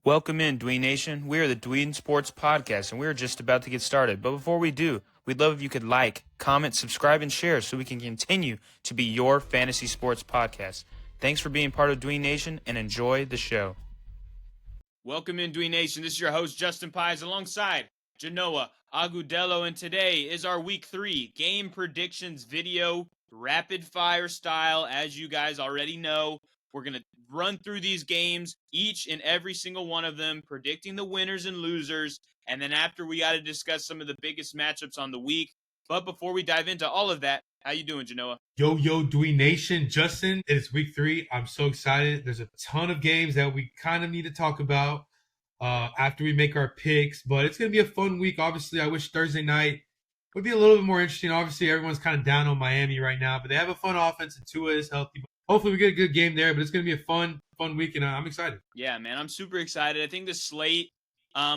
Welcome in, Dween Nation. We are the Dween Sports Podcast, and we are just about to get started. But before we do, we'd love if you could like, comment, subscribe, and share so we can continue to be your fantasy sports podcast. Thanks for being part of Dween Nation, and enjoy the show. Welcome in, Dween Nation. This is your host, Justin Pies, alongside Genoa Agudelo, and today is our Week 3 game predictions video, rapid fire style. As you guys already know, we're going to run through these games, each and every single one of them, predicting the winners and losers, and then after we got to discuss some of the biggest matchups on the week. But before we dive into all of that, how you doing, Genoa? Yo, Dween Nation. Justin, it's Week 3. I'm so excited. There's a ton of games that we kind of need to talk about after we make our picks, but it's going to be a fun week. Obviously, I wish Thursday night would be a little bit more interesting. Obviously, everyone's kind of down on Miami right now, but they have a fun offense and Tua is healthy. Hopefully we get a good game there, but it's going to be a fun week, and I'm excited. Yeah, man, I'm super excited. I think the slate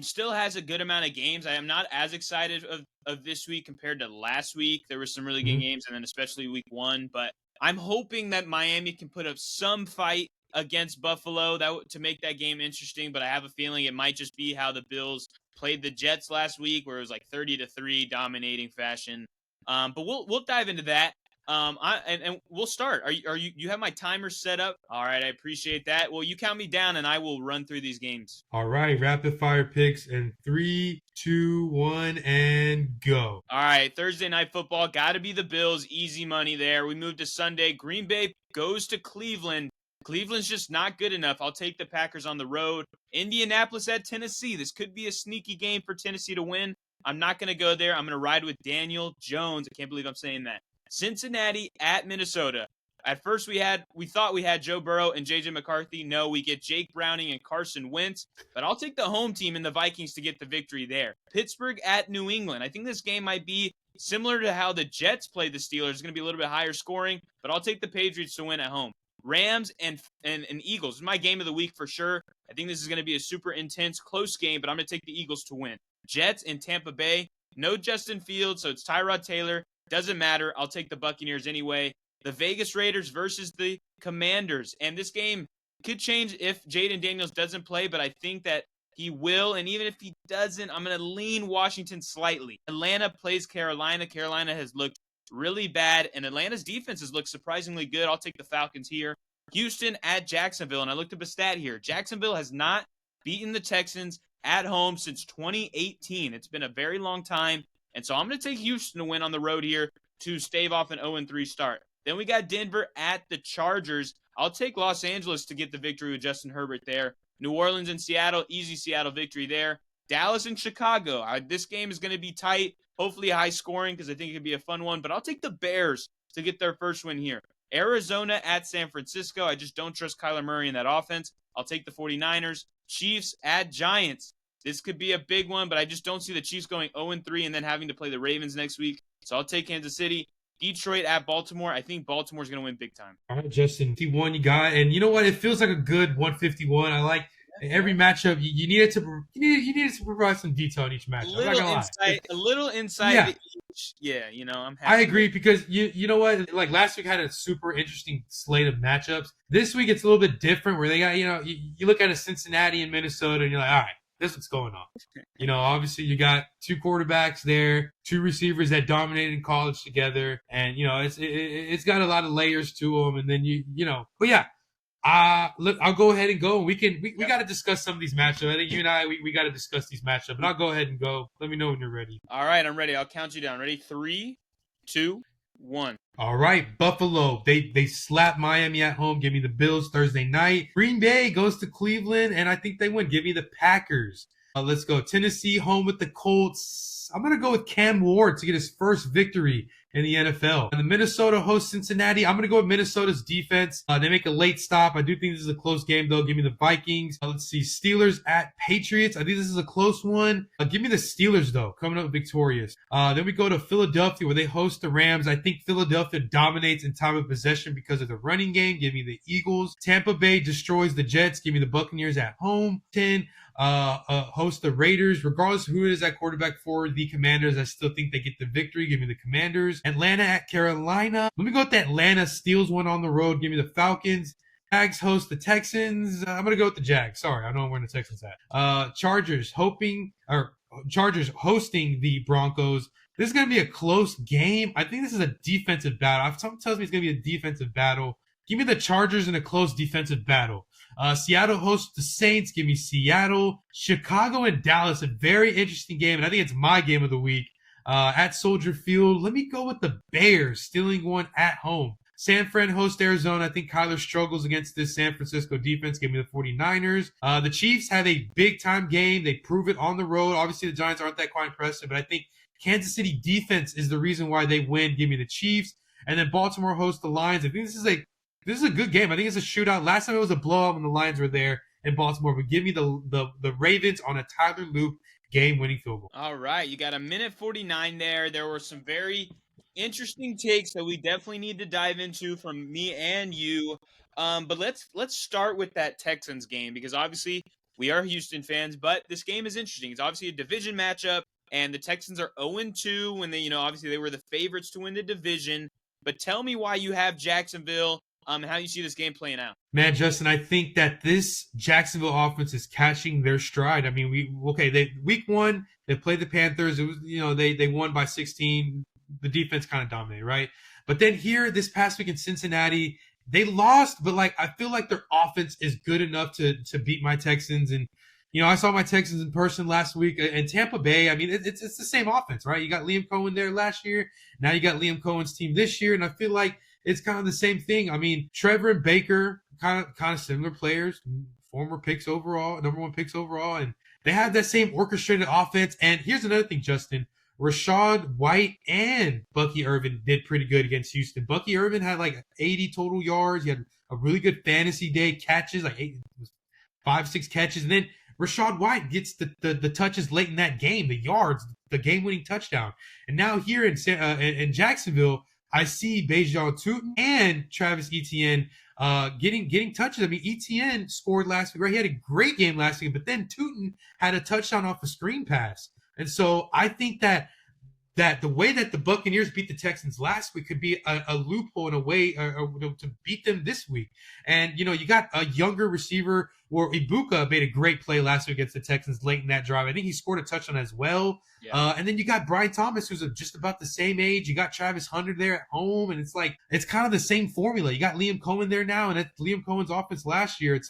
still has a good amount of games. I am not as excited of this week compared to last week. There were some really good games, and then especially week 1. But I'm hoping that Miami can put up some fight against Buffalo to make that game interesting. But I have a feeling it might just be how the Bills played the Jets last week, where it was like 30-3 dominating fashion. But we'll dive into that. And we'll start. You have my timer set up? All right, I appreciate that. Well, you count me down, and I will run through these games. All right, rapid fire picks in 3, 2, 1, and go. All right, Thursday night football, got to be the Bills. Easy money there. We move to Sunday. Green Bay goes to Cleveland. Cleveland's just not good enough. I'll take the Packers on the road. Indianapolis at Tennessee. This could be a sneaky game for Tennessee to win. I'm not going to go there. I'm going to ride with Daniel Jones. I can't believe I'm saying that. Cincinnati at Minnesota. At first, we thought we had Joe Burrow and J.J. McCarthy. No, we get Jake Browning and Carson Wentz. But I'll take the home team and the Vikings to get the victory there. Pittsburgh at New England. I think this game might be similar to how the Jets played the Steelers. It's going to be a little bit higher scoring, but I'll take the Patriots to win at home. Rams and Eagles. This is my game of the week for sure. I think this is going to be a super intense, close game, but I'm going to take the Eagles to win. Jets and Tampa Bay. No Justin Fields, so it's Tyrod Taylor. Doesn't matter. I'll take the Buccaneers anyway. The Vegas Raiders versus the Commanders. And this game could change if Jaden Daniels doesn't play, but I think that he will. And even if he doesn't, I'm going to lean Washington slightly. Atlanta plays Carolina. Carolina has looked really bad, and Atlanta's defense has looked surprisingly good. I'll take the Falcons here. Houston at Jacksonville, and I looked up a stat here. Jacksonville has not beaten the Texans at home since 2018. It's been a very long time. And so I'm going to take Houston to win on the road here to stave off an 0-3 start. Then we got Denver at the Chargers. I'll take Los Angeles to get the victory with Justin Herbert there. New Orleans and Seattle, easy Seattle victory there. Dallas and Chicago. This game is going to be tight, hopefully high scoring because I think it could be a fun one. But I'll take the Bears to get their first win here. Arizona at San Francisco. I just don't trust Kyler Murray in that offense. I'll take the 49ers. Chiefs at Giants. This could be a big one, but I just don't see the Chiefs going 0-3 and then having to play the Ravens next week. So I'll take Kansas City. Detroit at Baltimore. I think Baltimore's going to win big time. All right, Justin. 51 you got. And you know what? It feels like a good 151. I like every matchup. You needed to provide some detail in each matchup. A little insight. Yeah. I'm happy. I agree because you know what? Like last week had a super interesting slate of matchups. This week it's a little bit different where they got, you look at a Cincinnati and Minnesota and you're like, all right, this is what's going on. Obviously you got 2 quarterbacks there, 2 receivers that dominated in college together, and it's got a lot of layers to them. And then but yeah, look, I'll go ahead and go. We got to discuss some of these matchups. I think you and I we got to discuss these matchups. But I'll go ahead and go. Let me know when you're ready. All right, I'm ready. I'll count you down. Ready? 3, 2, 1. All right, Buffalo. They slap Miami at home. Give me the Bills Thursday night. Green Bay goes to Cleveland, and I think they win. Give me the Packers. Let's go. Tennessee home with the Colts. I'm going to go with Cam Ward to get his first victory in the NFL. And the Minnesota hosts Cincinnati. I'm going to go with Minnesota's defense. They make a late stop. I do think this is a close game, though. Give me the Vikings. Let's see. Steelers at Patriots. I think this is a close one. Give me the Steelers, though, coming up victorious. Then we go to Philadelphia, where they host the Rams. I think Philadelphia dominates in time of possession because of the running game. Give me the Eagles. Tampa Bay destroys the Jets. Give me the Buccaneers at home. 10. Host the Raiders. Regardless of who it is at quarterback for the Commanders, I still think they get the victory. Give me the Commanders. Atlanta at Carolina. Let me go with Atlanta. Steals one on the road. Give me the Falcons. Jags host the Texans. I'm gonna go with the Jags. Sorry, I know I'm wearing the Texans hat. Chargers hosting the Broncos. This is gonna be a close game. I think this is a defensive battle. Something tells me it's gonna be a defensive battle. Give me the Chargers in a close defensive battle. Seattle hosts the Saints. Give me Seattle. Chicago and Dallas, a very interesting game, and I think it's my game of the week. At Soldier Field, let me go with the Bears, stealing one at home. San Fran hosts Arizona. I think Kyler struggles against this San Francisco defense. Give me the 49ers. The Chiefs have a big-time game. They prove it on the road. Obviously, the Giants aren't that quite impressive, but I think Kansas City defense is the reason why they win. Give me the Chiefs. And then Baltimore hosts the Lions. I think this is a good game. I think it's a shootout. Last time it was a blowout when the Lions were there in Baltimore. But give me the Ravens on a Tyler Loop game-winning field goal. All right, you got a minute 49 there. There were some very interesting takes that we definitely need to dive into from me and you. But let's start with that Texans game, because obviously we are Houston fans, but this game is interesting. It's obviously a division matchup, and the Texans are 0-2 when they, obviously they were the favorites to win the division. But tell me why you have Jacksonville, and how you see this game playing out. Man, Justin, I think that this Jacksonville offense is catching their stride. I mean, week one, they played the Panthers. It was, they won by 16. The defense kind of dominated, right? But then here, this past week in Cincinnati, they lost, but I feel like their offense is good enough to beat my Texans. And, I saw my Texans in person last week in Tampa Bay. I mean, it's the same offense, right? You got Liam Cohen there last year. Now you got Liam Cohen's team this year. And I feel like it's kind of the same thing. I mean, Trevor and Baker, kind of similar players, former picks overall, number one picks overall, and they have that same orchestrated offense. And here's another thing, Justin. Rachaad White and Bucky Irvin did pretty good against Houston. Bucky Irvin had 80 total yards. He had a really good fantasy day, catches, 5-6 catches. And then Rachaad White gets the touches late in that game, the yards, the game-winning touchdown. And now here in Jacksonville, I see Bejan Tootin and Travis Etienne getting touches. I mean, Etienne scored last week, right? He had a great game last week, but then Tootin had a touchdown off a screen pass. And so I think that the way that the Buccaneers beat the Texans last week could be a loophole in a way to beat them this week. And, you got a younger receiver where Ibuka made a great play last week against the Texans late in that drive. I think he scored a touchdown as well. Yeah. And then you got Brian Thomas, who's just about the same age. You got Travis Hunter there at home. And it's kind of the same formula. You got Liam Cohen there now. And it's Liam Cohen's offense last year.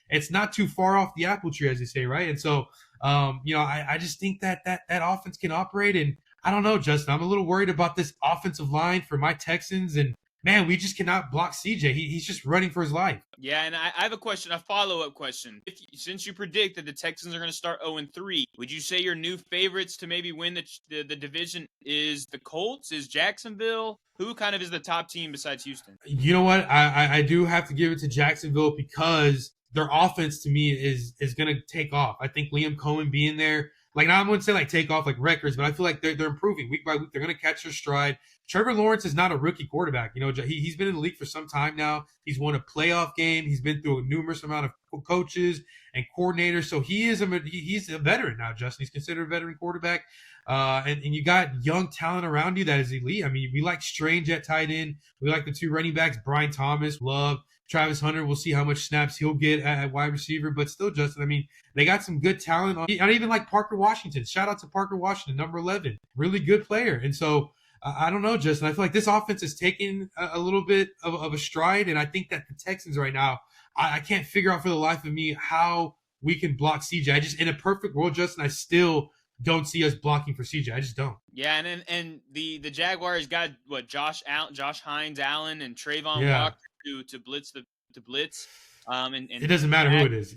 It's not too far off the apple tree, as you say, right? And so, I just think that offense can operate. And I don't know, Justin, I'm a little worried about this offensive line for my Texans. And, man, we just cannot block CJ. He's just running for his life. Yeah, and I have a follow-up question. Since you predict that the Texans are going to start 0-3, would you say your new favorites to maybe win the division is the Colts, is Jacksonville? Who kind of is the top team besides Houston? You know what? I do have to give it to Jacksonville because their offense to me is going to take off. I think Liam Cohen being there, now I wouldn't say take off like records, but I feel like they're improving week by week. They're going to catch their stride. Trevor Lawrence is not a rookie quarterback. He's been in the league for some time now. He's won a playoff game. He's been through a numerous amount of coaches and coordinators. So he's a veteran now, Justin. He's considered a veteran quarterback. And you got young talent around you that is elite. I mean, we like Strange at tight end. We like the two running backs, Brian Thomas, Love. Travis Hunter, we'll see how much snaps he'll get at wide receiver. But still, Justin, I mean, they got some good talent. I even like Parker Washington. Shout out to Parker Washington, number 11. Really good player. And so, I don't know, Justin. I feel like this offense is taking a little bit of a stride. And I think that the Texans right now, I can't figure out for the life of me how we can block CJ. In a perfect world, Justin, I still don't see us blocking for CJ. I just don't. Yeah, and the Jaguars got, Josh Hines, Allen, and Trayvon Walker to blitz to blitz. And it doesn't matter who it is.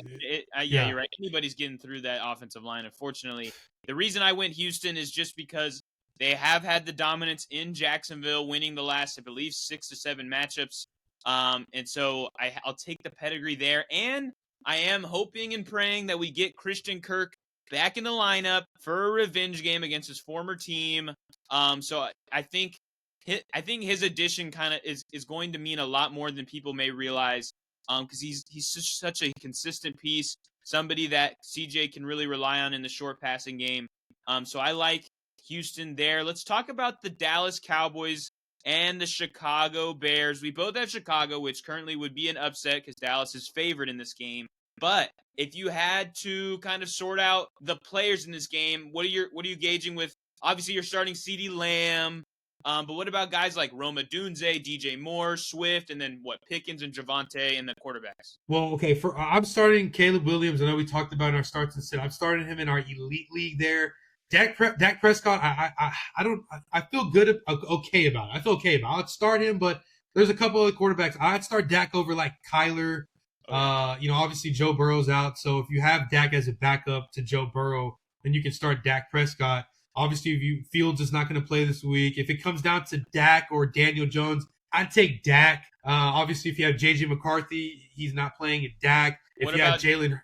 You're right. Anybody's getting through that offensive line, unfortunately. The reason I went Houston is just because they have had the dominance in Jacksonville, winning the last, I believe, 6 to 7 matchups. And so I'll take the pedigree there. And I am hoping and praying that we get Christian Kirk back in the lineup for a revenge game against his former team. So I think his addition kind of is going to mean a lot more than people may realize, because he's such a consistent piece, somebody that CJ can really rely on in the short passing game. So I like Houston there. Let's talk about the Dallas Cowboys and the Chicago Bears. We both have Chicago, which currently would be an upset because Dallas is favored in this game. But if you had to kind of sort out the players in this game, what are you gauging with? Obviously, you're starting CeeDee Lamb, but what about guys like Roma Dunze, DJ Moore, Swift, and then what Pickens and Javante and the quarterbacks? Well, okay, I'm starting Caleb Williams. I know we talked about in our starts and sit. I'm starting him in our elite league there. Dak Prescott, I feel good, okay about it. I feel okay about it. I'd start him, but there's a couple of quarterbacks. I'd start Dak over like Kyler. Obviously Joe Burrow's out, so if you have Dak as a backup to Joe Burrow, then you can start Dak Prescott. Obviously, if Fields is not going to play this week, if it comes down to Dak or Daniel Jones, I'd take Dak. Obviously, if you have J.J. McCarthy, he's not playing at Dak. If you have Jalen,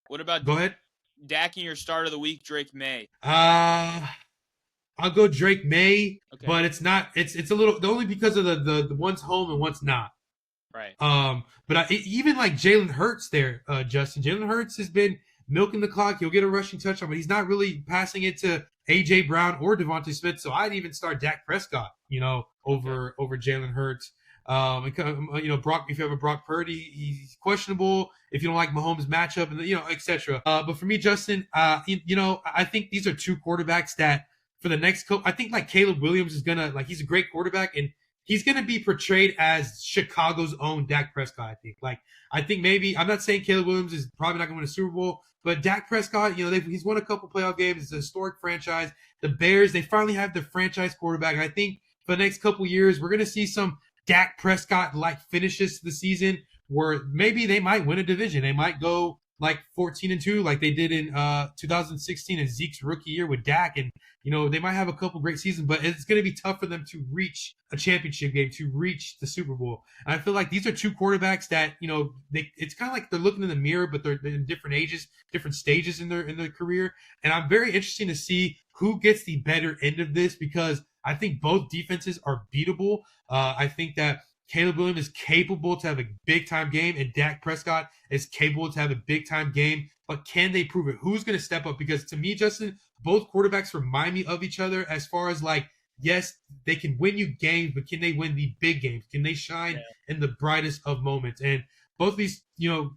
what about go ahead. Dak in your start of the week, Drake May? I'll go Drake May, okay. But it's not. It's a little only because of the one's home and one's not. Right. But even like Jalen Hurts there, Justin. Jalen Hurts has been milking the clock. He'll get a rushing touchdown, but he's not really passing it to A.J. Brown or Devontae Smith. So I'd even start Dak Prescott, over Jalen Hurts. Brock. If you have a Brock Purdy, he's questionable. If you don't like Mahomes' matchup, and etc. But for me, Justin, I think these are two quarterbacks that for the next I think like Caleb Williams is gonna he's a great quarterback and he's gonna be portrayed as Chicago's own Dak Prescott. I think maybe I'm not saying Caleb Williams is probably not gonna win a Super Bowl, but Dak Prescott, he's won a couple playoff games. It's a historic franchise. The Bears, they finally have their franchise quarterback, and I think for the next couple years we're gonna see some Dak Prescott-like finishes to the season where maybe they might win a division. They might go like 14-2 like they did in 2016 in Zeke's rookie year with Dak. And, they might have a couple great seasons, but it's going to be tough for them to reach a championship game, to reach the Super Bowl. And I feel like these are two quarterbacks that, it's kind of like they're looking in the mirror, but they're in different ages, different stages in their career. And I'm very interested to see who gets the better end of this because I think both defenses are beatable. I think that Caleb Williams is capable to have a big-time game, and Dak Prescott is capable to have a big-time game. But can they prove it? Who's going to step up? Because to me, Justin, both quarterbacks remind me of each other as far as yes, they can win you games, but can they win the big games? Can they shine in the brightest of moments? And both of these,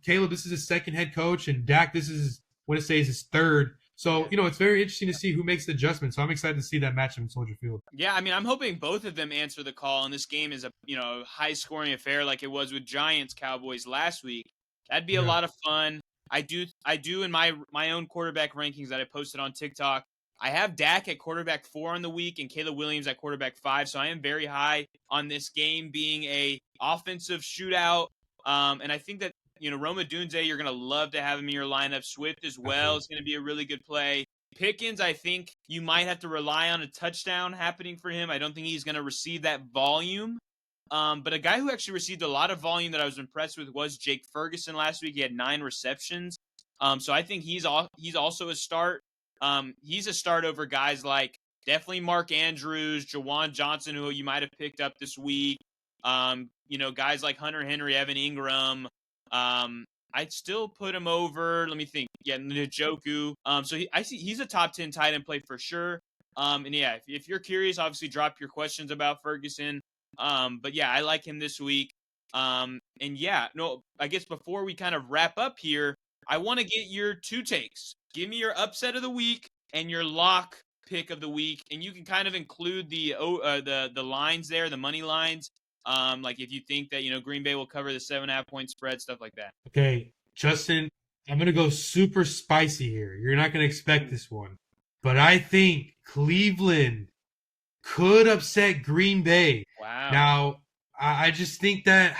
Caleb, this is his second head coach, and Dak, this is, is his third. So, it's very interesting to see who makes the adjustment. So I'm excited to see that matchup in Soldier Field. Yeah, I mean, I'm hoping both of them answer the call, and this game is a, high-scoring affair like it was with Giants-Cowboys last week. That'd be a lot of fun. I do in my own quarterback rankings that I posted on TikTok, I have Dak at quarterback 4 on the week and Caleb Williams at quarterback 5. So I am very high on this game being a offensive shootout. And I think that, Roma Dunze, you're going to love to have him in your lineup. Swift as well is going to be a really good play. Pickens, I think you might have to rely on a touchdown happening for him. I don't think he's going to receive that volume. But a guy who actually received a lot of volume that I was impressed with was Jake Ferguson last week. He had 9 receptions. So I think he's also a start. He's a start over guys like definitely Mark Andrews, Jawan Johnson, who you might have picked up this week. Guys like Hunter Henry, Evan Ingram. I'd still put him over. Let me think. Yeah, Njoku. So I see he's a top 10 tight end play for sure. And yeah, if you're curious, obviously drop your questions about Ferguson. But yeah, I like him this week. I guess before we kind of wrap up here, I want to get your 2 takes. Give me your upset of the week and your lock pick of the week, and you can kind of include the lines there, the money lines. Like if you think that Green Bay will cover the 7.5 point spread, stuff like that. Okay, Justin, I'm gonna go super spicy here. You're not gonna expect this one, but I think Cleveland could upset Green Bay. Wow. Now, I just think that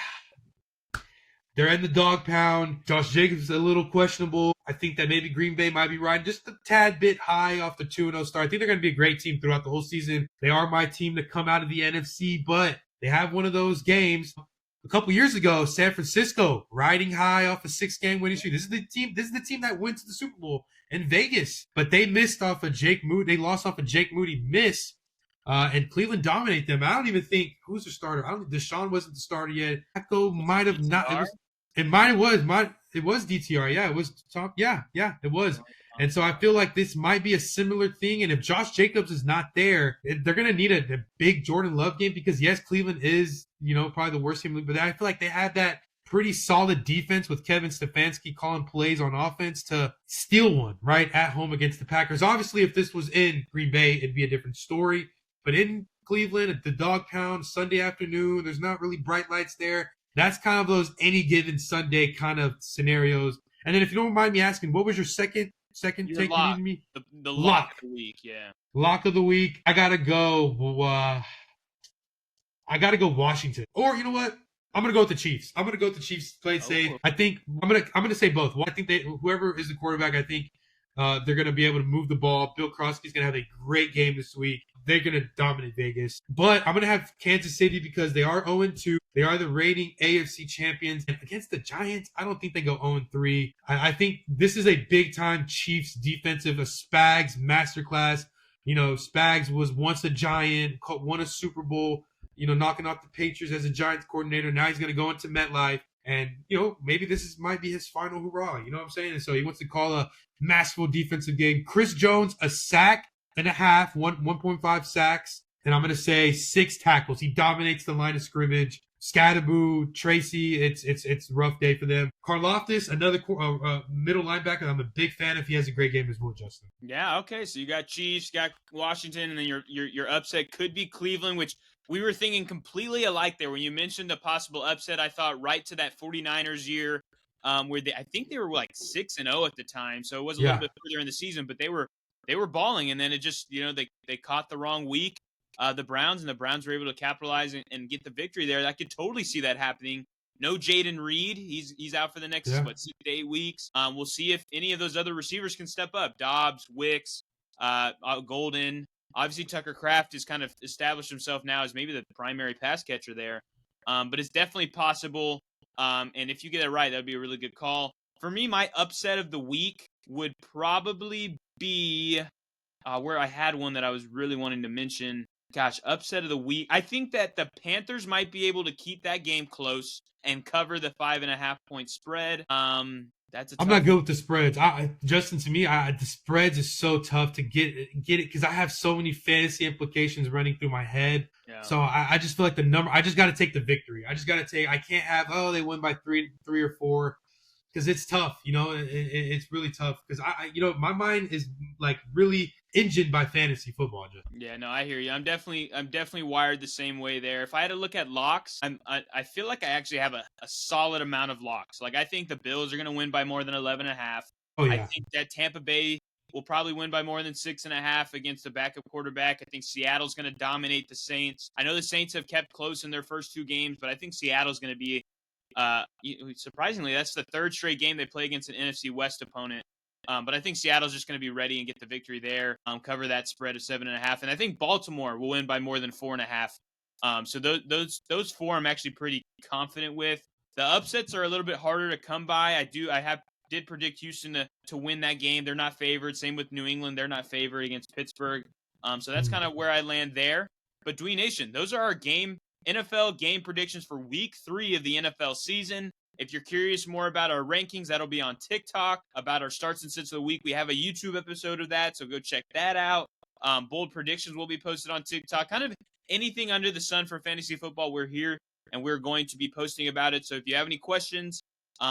they're in the dog pound. Josh Jacobs is a little questionable. I think that maybe Green Bay might be riding just a tad bit high off the 2-0 start. I think they're going to be a great team throughout the whole season. They are my team to come out of the NFC, but they have one of those games. A couple years ago, San Francisco riding high off a 6-game winning streak. This is the team that went to the Super Bowl in Vegas, but they missed off of Jake Moody. They lost off a Jake Moody miss. And Cleveland dominated them. I don't even think who's the starter. Deshaun wasn't the starter yet. Echo might have not. It might have was. It was DTR. Yeah, it was top. Yeah, it was. And so I feel like this might be a similar thing. And if Josh Jacobs is not there, they're going to need a big Jordan Love game because, yes, Cleveland is, probably the worst team. But I feel like they have that pretty solid defense with Kevin Stefanski calling plays on offense to steal one, right, at home against the Packers. Obviously, if this was in Green Bay, it'd be a different story. But in Cleveland, at the dog pound, Sunday afternoon, there's not really bright lights there. That's kind of those any given Sunday kind of scenarios. And then if you don't mind me asking, what was your second Your take lock. you needed me? The lock of the week, yeah. Lock of the week. I gotta go Washington. Or you know what? I'm gonna go with the Chiefs. I'm gonna go with the Chiefs. Play it safe. I think I'm gonna say both. I think whoever is the quarterback, I think they're gonna be able to move the ball. Bill Crosby's gonna have a great game this week. They're gonna dominate Vegas. But I'm gonna have Kansas City because they are 0-2. They are the reigning AFC champions. And against the Giants, I don't think they go 0-3. I think this is a big time Chiefs defensive, a Spags masterclass. Spags was once a Giant, won a Super Bowl, knocking off the Patriots as a Giants coordinator. Now he's going to go into MetLife. And, maybe might be his final hurrah. You know what I'm saying? And so he wants to call a masterful defensive game. Chris Jones, a sack and a half, 1.5 sacks. And I'm going to say 6 tackles. He dominates the line of scrimmage. Scadaboo, Tracy, it's a rough day for them. Karlaftis, another middle linebacker. I'm a big fan if he has a great game as well, Justin. Yeah, okay. So you got Chiefs, got Washington, and then your upset could be Cleveland, which we were thinking completely alike there. When you mentioned a possible upset, I thought right to that 49ers year where I think they were like 6-0 at the time. So it was a little bit further in the season, but they were balling, and then it just, they caught the wrong week. The Browns were able to capitalize and get the victory there. I could totally see that happening. No Jaden Reed. He's out for the next 6 to 8 weeks. We'll see if any of those other receivers can step up. Dobbs, Wicks, Golden. Obviously, Tucker Kraft has kind of established himself now as maybe the primary pass catcher there. But it's definitely possible. And if you get it right, that would be a really good call. For me, my upset of the week would probably be where I had one that I was really wanting to mention. Gosh, upset of the week. I think that the Panthers might be able to keep that game close and cover the 5.5 point spread. That's a tough I'm not good with the spreads. Justin, to me, the spreads is so tough to get it because I have so many fantasy implications running through my head. Yeah. So I just feel like the number. I just got to take the victory. I just got to take. I can't have they win by three or 4. Because it's tough, it's really tough. Because my mind is like really engined by fantasy football. Yeah, no, I hear you. I'm definitely wired the same way there. If I had to look at locks, I feel like I actually have a solid amount of locks. Like I think the Bills are going to win by more than 11.5. Oh yeah. I think that Tampa Bay will probably win by more than 6.5 against a backup quarterback. I think Seattle's going to dominate the Saints. I know the Saints have kept close in their first 2 games, but I think Seattle's going to be. Surprisingly, that's the 3rd straight game they play against an NFC West opponent. But I think Seattle's just going to be ready and get the victory there, cover that spread of 7.5. And I think Baltimore will win by more than 4.5. So those 4 I'm actually pretty confident with. The upsets are a little bit harder to come by. I did predict Houston to win that game. They're not favored. Same with New England. They're not favored against Pittsburgh. So that's kind of where I land there. But Dween Nation, those are our NFL game predictions for week 3 of the NFL season. If you're curious more about our rankings, that'll be on TikTok. About our starts and sits of the week, we have a YouTube episode of that, so go check that out. Bold predictions will be posted on TikTok. Kind of anything under the sun for fantasy football, we're here, and we're going to be posting about it. So if you have any questions,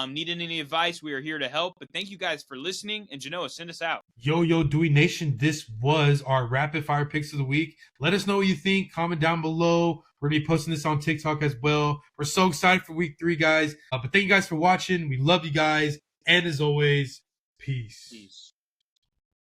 needing any advice, we are here to help. But thank you guys for listening, and Genoa, send us out. Yo, Dewey Nation, this was our rapid fire picks of the week. Let us know what you think. Comment down below. We're going to be posting this on TikTok as well. We're so excited for week 3, guys. But thank you guys for watching. We love you guys. And as always, peace.